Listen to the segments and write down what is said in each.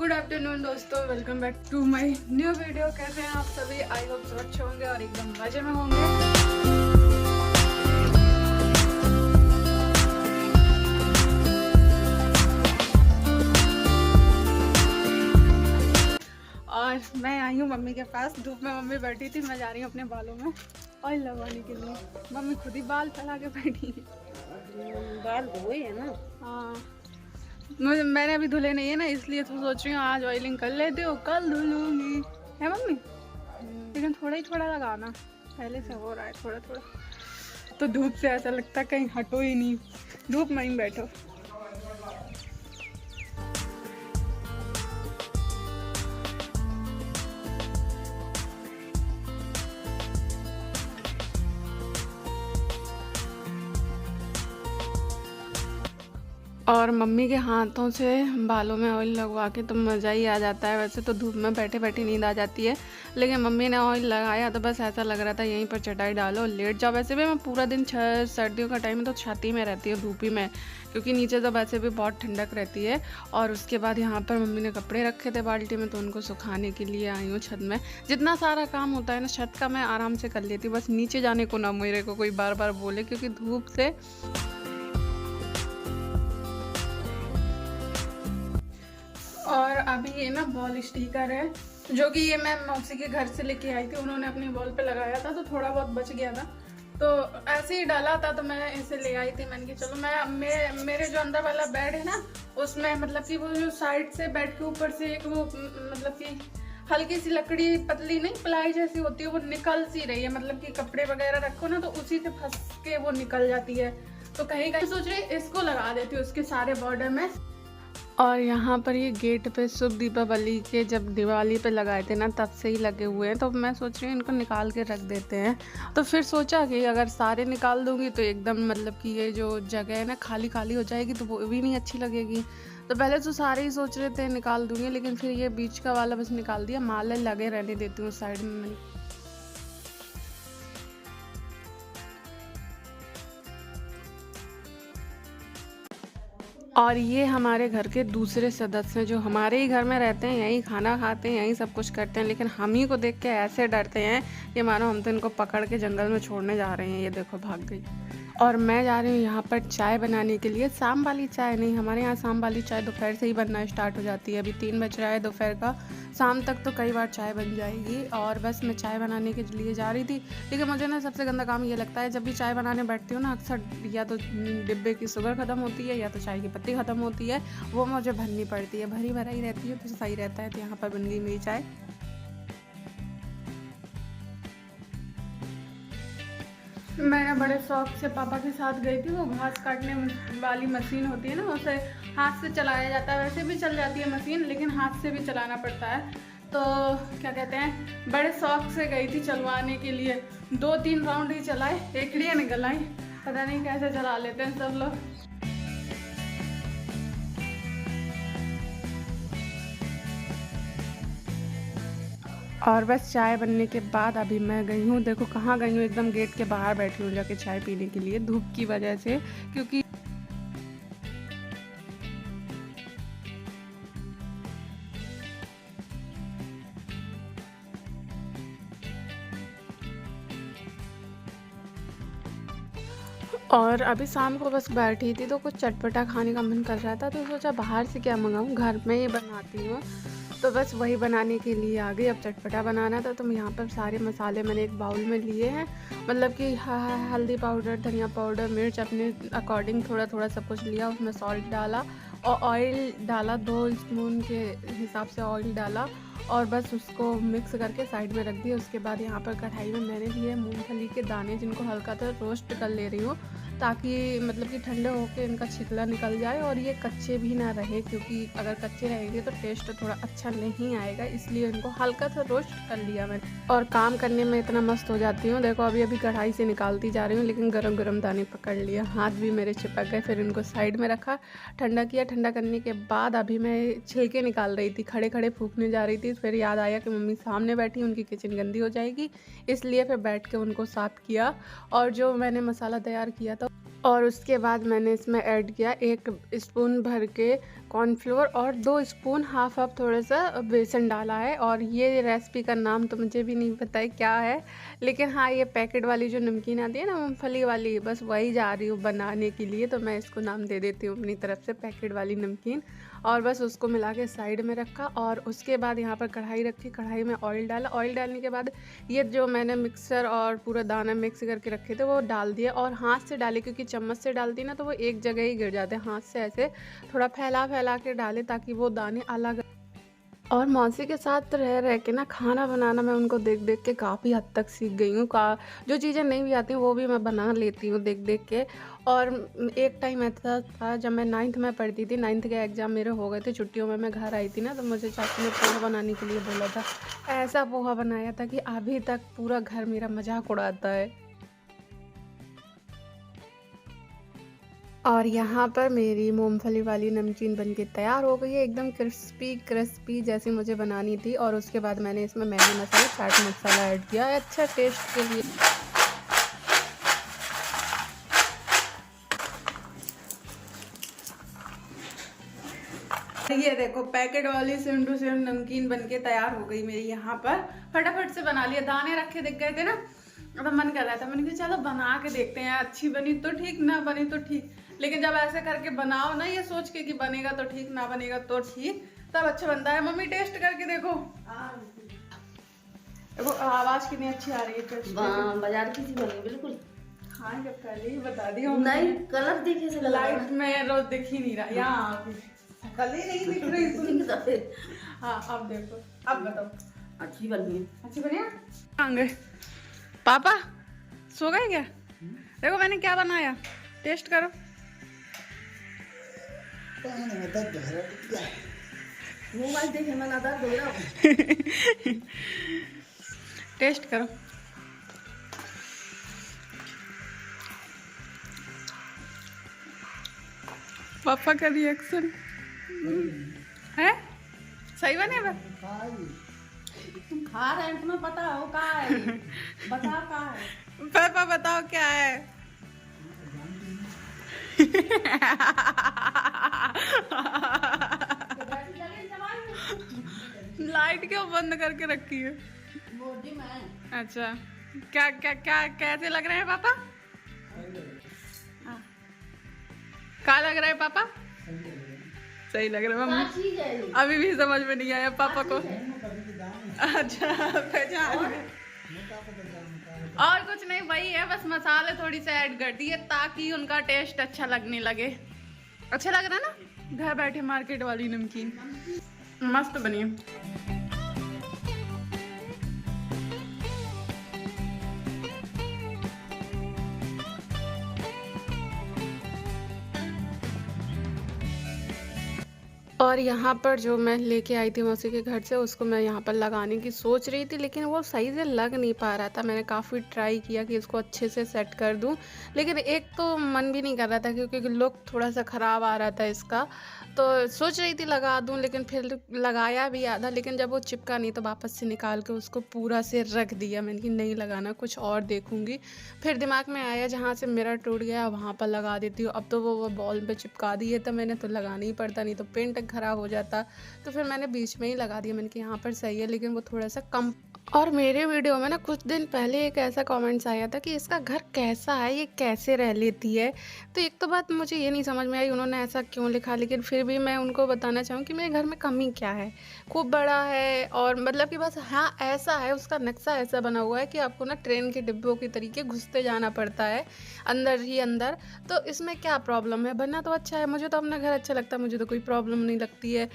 Good afternoon दोस्तों, welcome back to my new video. कैसे हैं आप सभी? आई होप सब अच्छे होंगे और एकदम मजे में होंगे। और मैं आई हूँ मम्मी के पास। धूप में मम्मी बैठी थी, मैं जा रही हूँ अपने बालों में ऑयल लगवाने के लिए। मम्मी खुद ही बाल फैला के बैठी है। बाल धोए है ना? हाँ, मैंने अभी धुले नहीं है ना, इसलिए तो सोच रही हूँ आज ऑयलिंग कर लेती हूँ, कल धुलूंगी। है मम्मी? लेकिन थोड़ा ही थोड़ा लगाना, पहले से हो रहा है थोड़ा थोड़ा। तो धूप से ऐसा लगता है कहीं हटो ही नहीं, धूप में ही बैठो। और मम्मी के हाथों से बालों में ऑयल लगवा के तो मज़ा ही आ जाता है। वैसे तो धूप में बैठे बैठे नींद आ जाती है, लेकिन मम्मी ने ऑयल लगाया तो बस ऐसा लग रहा था यहीं पर चटाई डालो और लेट जाओ। वैसे भी मैं पूरा दिन सर्दियों का टाइम है तो छाती में रहती हूँ, धूप ही में, क्योंकि नीचे तो वैसे भी बहुत ठंडक रहती है। और उसके बाद यहाँ पर मम्मी ने कपड़े रखे थे बाल्टी में, तो उनको सुखाने के लिए आई हूँ छत में। जितना सारा काम होता है ना छत का, मैं आराम से कर लेती हूँ, बस नीचे जाने को ना मेरे को कोई बार बार बोले, क्योंकि धूप से। और अभी ये ना वॉल स्टिकर है, जो कि ये मैं मौसी के घर से लेके आई थी। उन्होंने अपनी वॉल पे लगाया था तो थोड़ा बहुत बच गया था, तो ऐसे ही डाला था तो मैं इसे ले आई थी। मैंने कहा चलो मेरे जो अंदर वाला बेड है ना, उसमें मतलब कि वो जो साइड से बेड के ऊपर से एक वो मतलब कि हल्की सी लकड़ी, पतली नहीं प्लाई जैसी होती है, वो निकल सी रही है। मतलब कि कपड़े वगैरह रखो ना तो उसी से फंस के वो निकल जाती है, तो कहीं कहीं सोच रही इसको लगा देती हूँ उसके सारे बॉर्डर में। और यहाँ पर ये गेट पे शुभ दीपावली के जब दिवाली पे लगाए थे ना, तब से ही लगे हुए हैं, तो मैं सोच रही हूँ इनको निकाल के रख देते हैं। तो फिर सोचा कि अगर सारे निकाल दूँगी तो एकदम मतलब कि ये जो जगह है ना खाली खाली हो जाएगी, तो वो भी नहीं अच्छी लगेगी। तो पहले तो सारे ही सोच रहे थे निकाल दूँगी, लेकिन फिर ये बीच का वाला बस निकाल दिया, माले लगे रहने देती हूँ साइड में। और ये हमारे घर के दूसरे सदस्य हैं जो हमारे ही घर में रहते हैं, यहीं खाना खाते हैं, यहीं सब कुछ करते हैं, लेकिन हम ही को देख के ऐसे डरते हैं कि मानो हम तो इनको पकड़ के जंगल में छोड़ने जा रहे हैं। ये देखो भाग गई। और मैं जा रही हूँ यहाँ पर चाय बनाने के लिए। शाम वाली चाय नहीं, हमारे यहाँ शाम वाली चाय दोपहर से ही बनना स्टार्ट हो जाती है। अभी 3 बज रहा है दोपहर का, शाम तक तो कई बार चाय बन जाएगी। और बस मैं चाय बनाने के लिए जा रही थी, लेकिन मुझे ना सबसे गंदा काम ये लगता है, जब भी चाय बनाने बैठती हूँ ना, अक्सर या तो डिब्बे की शुगर ख़त्म होती है या तो चाय की पत्ती ख़त्म होती है, वो मुझे भरनी पड़ती है। भरी भराई रहती है तो सही रहता है। तो यहाँ पर बन गई मेरी चाय। मैं बड़े शौक से पापा के साथ गई थी। वो घास काटने वाली मशीन होती है ना, उसे हाथ से चलाया जाता है। वैसे भी चल जाती है मशीन, लेकिन हाथ से भी चलाना पड़ता है। तो क्या कहते हैं, बड़े शौक से गई थी चलवाने के लिए। 2-3 राउंड ही चलाए, एकड़ियाँ निकल आई। पता नहीं कैसे चला लेते हैं सब लोग। और बस चाय बनने के बाद अभी मैं गई हूँ, देखो कहाँ गई हूँ, एकदम गेट के बाहर बैठी हूँ जाके चाय पीने के लिए, धूप की वजह से। क्योंकि और अभी शाम को बस बैठी थी तो कुछ चटपटा खाने का मन कर रहा था, तो सोचा बाहर से क्या मंगाऊँ, घर में ही बनाती हूँ। तो बस वही बनाने के लिए आ गई। अब चटपटा बनाना था, तो मैं यहाँ पर सारे मसाले मैंने एक बाउल में लिए हैं। मतलब कि हल्दी पाउडर, धनिया पाउडर, मिर्च अपने अकॉर्डिंग थोड़ा थोड़ा सब कुछ लिया। उसमें सॉल्ट डाला और ऑयल डाला, 2 स्पून के हिसाब से ऑयल डाला, और बस उसको मिक्स करके साइड में रख दिया। उसके बाद यहाँ पर कढ़ाई में मैंने लिए मूंगफली के दाने, जिनको हल्का सा रोस्ट कर ले रही हूँ, ताकि मतलब कि ठंडे होकर इनका छिकला निकल जाए और ये कच्चे भी ना रहे, क्योंकि अगर कच्चे रहेंगे तो टेस्ट थोड़ा अच्छा नहीं आएगा, इसलिए इनको हल्का सा रोस्ट कर लिया मैंने। और काम करने में इतना मस्त हो जाती हूँ। देखो अभी कढ़ाई से निकालती जा रही हूँ, लेकिन गरम गरम दाने पकड़ लिया, हाथ भी मेरे चिपक गए। फिर इनको साइड में रखा, ठंडा किया। ठंडा करने के बाद अभी मैं छिलके निकाल रही थी, खड़े खड़े फूकने जा रही थी। फिर याद आया कि मम्मी सामने बैठी, उनकी किचन गंदी हो जाएगी, इसलिए फिर बैठ के उनको साफ़ किया। और जो मैंने मसाला तैयार किया था और उसके बाद मैंने इसमें ऐड किया 1 स्पून भर के कॉर्नफ्लोर और 2 स्पून हाफ थोड़ा-सा बेसन डाला है। और ये रेसिपी का नाम तो मुझे भी नहीं पता है क्या है, लेकिन हाँ, ये पैकेट वाली जो नमकीन आती है ना मूँगफली वाली, बस वही जा रही हूँ बनाने के लिए, तो मैं इसको नाम दे देती हूँ अपनी तरफ से पैकेट वाली नमकीन। और बस उसको मिला के साइड में रखा और उसके बाद यहाँ पर कढ़ाई रखी, कढ़ाई में ऑयल डाला। ऑयल डालने के बाद ये जो मैंने मिक्सर और पूरा दाना मिक्स करके रखे थे वो डाल दिए और हाथ से डाले, क्योंकि चम्मच से डालती ना तो वो एक जगह ही गिर जाते हैं। हाथ से ऐसे थोड़ा फैला फैला के डाले ताकि वो दाने अलग। और मौसी के साथ रह रह के ना खाना बनाना मैं उनको देख देख के काफ़ी हद तक सीख गई हूँ। का जो चीज़ें नहीं भी आती वो भी मैं बना लेती हूँ देख देख के। और एक टाइम ऐसा था जब मैं 9th में पढ़ती थी, 9th के एग्ज़ाम मेरे हो गए थे, छुट्टियों में मैं घर आई थी ना, तो मुझे चाचू ने पोहा बनाने के लिए बोला था। ऐसा पोहा बनाया था कि अभी तक पूरा घर मेरा मजाक उड़ाता है। और यहाँ पर मेरी मूँगफली वाली नमकीन बनके तैयार हो गई है, एकदम क्रिस्पी क्रिस्पी जैसी मुझे बनानी थी। और उसके बाद मैंने इसमें मैगी मसाला, चाट मसाला ऐड किया है अच्छा टेस्ट के लिए। ये देखो पैकेट वाली सेम टू सेम नमकीन बनके तैयार हो गई मेरी। यहाँ पर फटाफट से बना लिया, दाने रखे दिख गए थे ना, तो मन कर रहा था, मैंने कहा चलो बना के देखते हैं, अच्छी बनी तो ठीक, ना बनी तो ठीक। लेकिन जब ऐसे करके बनाओ ना, ये सोच के कि बनेगा तो ठीक, ना बनेगा तो ठीक, तब अच्छा बनता है। मम्मी टेस्ट करके देखो, देखो आवाज कितनी अच्छी आ रही है, बाजार की सी बनी बिल्कुल। हाँ जब पहले ही बता दी, नहीं कलर देखे से लाइट में रोज दिख ही नहीं रहा, यहाँ कल ही नहीं दिख रही तुम। हाँ अब देखो, अब बताओ अच्छी बनी है। अच्छी बनी है। आंगे पापा सो गए क्या? देखो मैंने क्या बनाया, टेस्ट करो। मोबाइल देखे मैं ना दर्द हो रहा। टेस्ट करो। पापा का रिएक्शन है सही बने बा? तुम खा रहे हैं, तुम्हें पता हो का है? बता का है? पापा बताओ क्या है? लाइट क्यों बंद करके रखी है? मोदी में। अच्छा क्या क्या क्या कैसे लग रहे हैं पापा? क्या लग रहा है पापा? सही लग रहा है मम्मी। अभी भी समझ में नहीं आया पापा को। अच्छा पहचान गए। और कुछ नहीं, वही है, बस मसाले थोड़ी से ऐड कर दिए ताकि उनका टेस्ट अच्छा लगने लगे। अच्छा लग रहा है ना, घर बैठे मार्केट वाली नमकीन मस्त बनी है। और यहाँ पर जो मैं लेके आई थी मौसी के घर से, उसको मैं यहाँ पर लगाने की सोच रही थी, लेकिन वो सही से लग नहीं पा रहा था। मैंने काफ़ी ट्राई किया कि इसको अच्छे से सेट कर दूँ, लेकिन एक तो मन भी नहीं कर रहा था क्योंकि लुक थोड़ा सा ख़राब आ रहा था इसका। तो सोच रही थी लगा दूँ, लेकिन फिर लगाया भी आधा, लेकिन जब वो चिपका नहीं तो वापस से निकाल के उसको पूरा से रख दिया। मैंने कि नहीं लगाना, कुछ और देखूँगी। फिर दिमाग में आया जहाँ से मिरर टूट गया वहाँ पर लगा देती हूँ। अब तो वो बॉल पे चिपका दी है, तो मैंने तो लगाना ही पड़ता, नहीं तो पेंट ख़राब हो जाता। तो फिर मैंने बीच में ही लगा दिया। मैंने कि यहाँ पर सही है, लेकिन वो थोड़ा सा कम। और मेरे वीडियो में ना कुछ दिन पहले एक ऐसा कमेंट्स आया था कि इसका घर कैसा है, ये कैसे रह लेती है। तो एक तो बात मुझे ये नहीं समझ में आई उन्होंने ऐसा क्यों लिखा, लेकिन फिर भी मैं उनको बताना चाहूँ कि मेरे घर में कमी क्या है। खूब बड़ा है और मतलब कि बस हाँ ऐसा है, उसका नक्शा ऐसा बना हुआ है कि आपको ना ट्रेन के डिब्बों की तरीके घुसते जाना पड़ता है अंदर ही अंदर। तो इसमें क्या प्रॉब्लम है? बनना तो अच्छा है, मुझे तो अपना घर अच्छा लगता है, मुझे तो कोई प्रॉब्लम नहीं लगती है।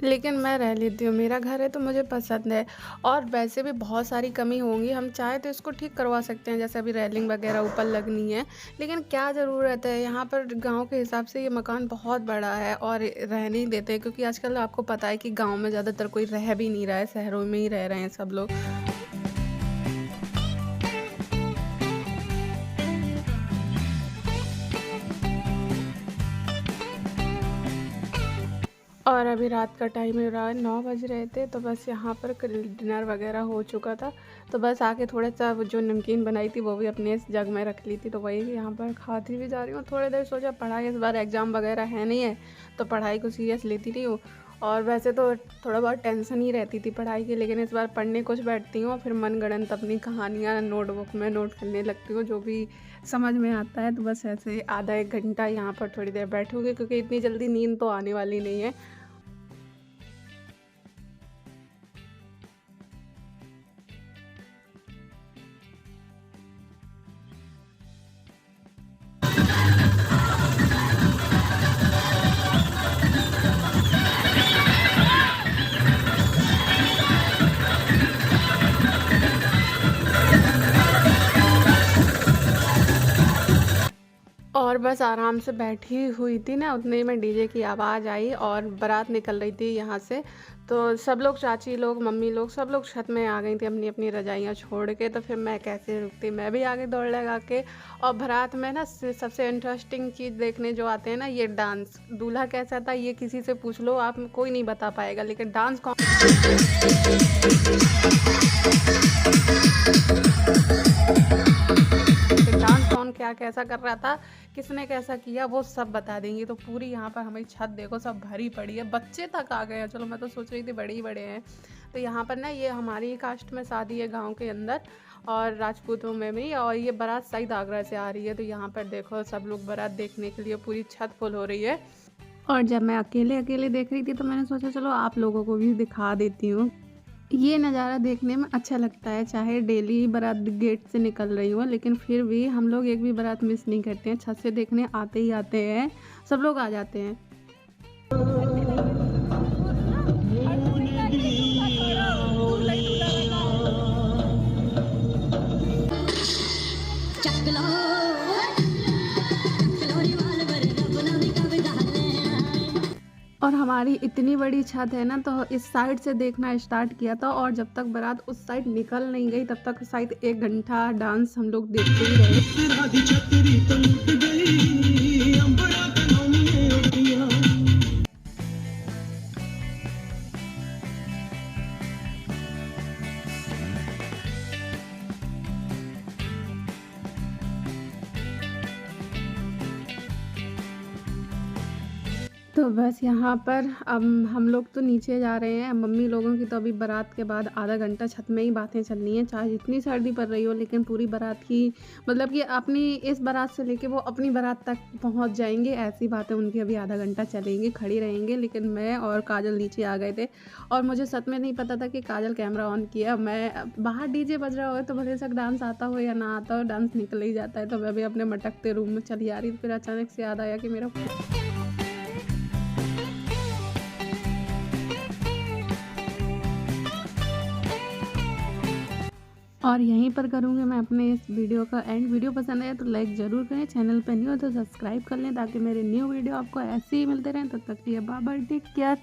लेकिन मैं रह लेती हूँ, मेरा घर है तो मुझे पसंद है। और वैसे भी बहुत सारी कमी होंगी, हम चाहे तो इसको ठीक करवा सकते हैं, जैसे अभी रेलिंग वगैरह ऊपर लगनी है, लेकिन क्या ज़रूरत है? यहाँ पर गांव के हिसाब से ये मकान बहुत बड़ा है और रह नहीं देते, क्योंकि आजकल आपको पता है कि गांव में ज़्यादातर कोई रह भी नहीं रहा है, शहरों में ही रह रहे हैं सब लोग। और और अभी रात का टाइम हो रहा है, 9 बज रहे थे। तो बस यहाँ पर डिनर वगैरह हो चुका था, तो बस आके थोड़ा सा वो जो नमकीन बनाई थी वो भी अपने इस जग में रख ली थी, तो वही यहाँ पर खाती भी जा रही हूँ। थोड़ी देर सोचा पढ़ाई, इस बार एग्ज़ाम वगैरह है नहीं है तो पढ़ाई को सीरियस लेती नहीं हूँ। और वैसे तो थोड़ा बहुत टेंशन ही रहती थी पढ़ाई की, लेकिन इस बार पढ़ने कुछ बैठती हूँ, फिर मनगढ़ंत अपनी कहानियाँ नोटबुक में नोट करने लगती हूँ, जो भी समझ में आता है। तो बस ऐसे आधा 1 घंटा यहाँ पर थोड़ी देर बैठूँगी, क्योंकि इतनी जल्दी नींद तो आने वाली नहीं है। और बस आराम से बैठी हुई थी ना, उतने में डीजे की आवाज़ आई और बारात निकल रही थी यहाँ से। तो सब लोग, चाची लोग, मम्मी लोग, सब लोग छत में आ गई थी अपनी अपनी रजाइयाँ छोड़ के। तो फिर मैं कैसे रुकती, मैं भी आगे दौड़ लगा के। और बारात में ना सबसे इंटरेस्टिंग चीज़ देखने जो आते हैं ना, ये डांस। दूल्हा कैसा था ये किसी से पूछ लो, आप कोई नहीं बता पाएगा, लेकिन डांस कौन डांस कौन क्या कैसा कर रहा था, किसने कैसा किया, वो सब बता देंगी। तो पूरी यहाँ पर हमारी छत देखो सब भरी पड़ी है, बच्चे तक आ गए हैं। चलो मैं तो सोच रही थी बड़े ही बड़े हैं। तो यहाँ पर ना ये हमारी कास्ट में शादी है गांव के अंदर, और राजपूतों में भी। और ये बारात शायद आगरा से आ रही है। तो यहाँ पर देखो सब लोग बारात देखने के लिए पूरी छत फुल हो रही है। और जब मैं अकेले अकेले देख रही थी तो मैंने सोचा चलो आप लोगों को भी दिखा देती हूँ। ये नज़ारा देखने में अच्छा लगता है, चाहे डेली बारात गेट से निकल रही हो, लेकिन फिर भी हम लोग एक भी बारात मिस नहीं करते हैं। छत से देखने आते ही आते हैं, सब लोग आ जाते हैं। और हमारी इतनी बड़ी छत है ना, तो इस साइड से देखना स्टार्ट किया था, और जब तक बारात उस साइड निकल नहीं गई तब तक शायद 1 घंटा डांस हम लोग देखते ही रहे। तो बस यहाँ पर अब हम लोग तो नीचे जा रहे हैं। मम्मी लोगों की तो अभी बारात के बाद आधा घंटा छत में ही बातें चलनी है, चाहे जितनी सर्दी पड़ रही हो, लेकिन पूरी बारात की मतलब कि अपनी इस बारात से लेके वो अपनी बारात तक पहुँच जाएंगे, ऐसी बातें उनकी अभी आधा घंटा चलेंगी, खड़ी रहेंगे। लेकिन मैं और काजल नीचे आ गए थे, और मुझे सच में नहीं पता था कि काजल कैमरा ऑन किया। मैं बाहर डीजे बज रहा हो तो भले से डांस आता हो या ना आता हो, डांस निकल ही जाता है। तो मैं भी अपने मटकते रूम में चली आ रही थी, फिर अचानक से याद आया कि मेरा और यहीं पर करूँगी मैं अपने इस वीडियो का एंड। वीडियो पसंद आए तो लाइक ज़रूर करें, चैनल पर न्यू हो तो सब्सक्राइब कर लें, ताकि मेरे न्यू वीडियो आपको ऐसे ही मिलते रहें। तब तक के लिए बाय बाय, टेक केयर।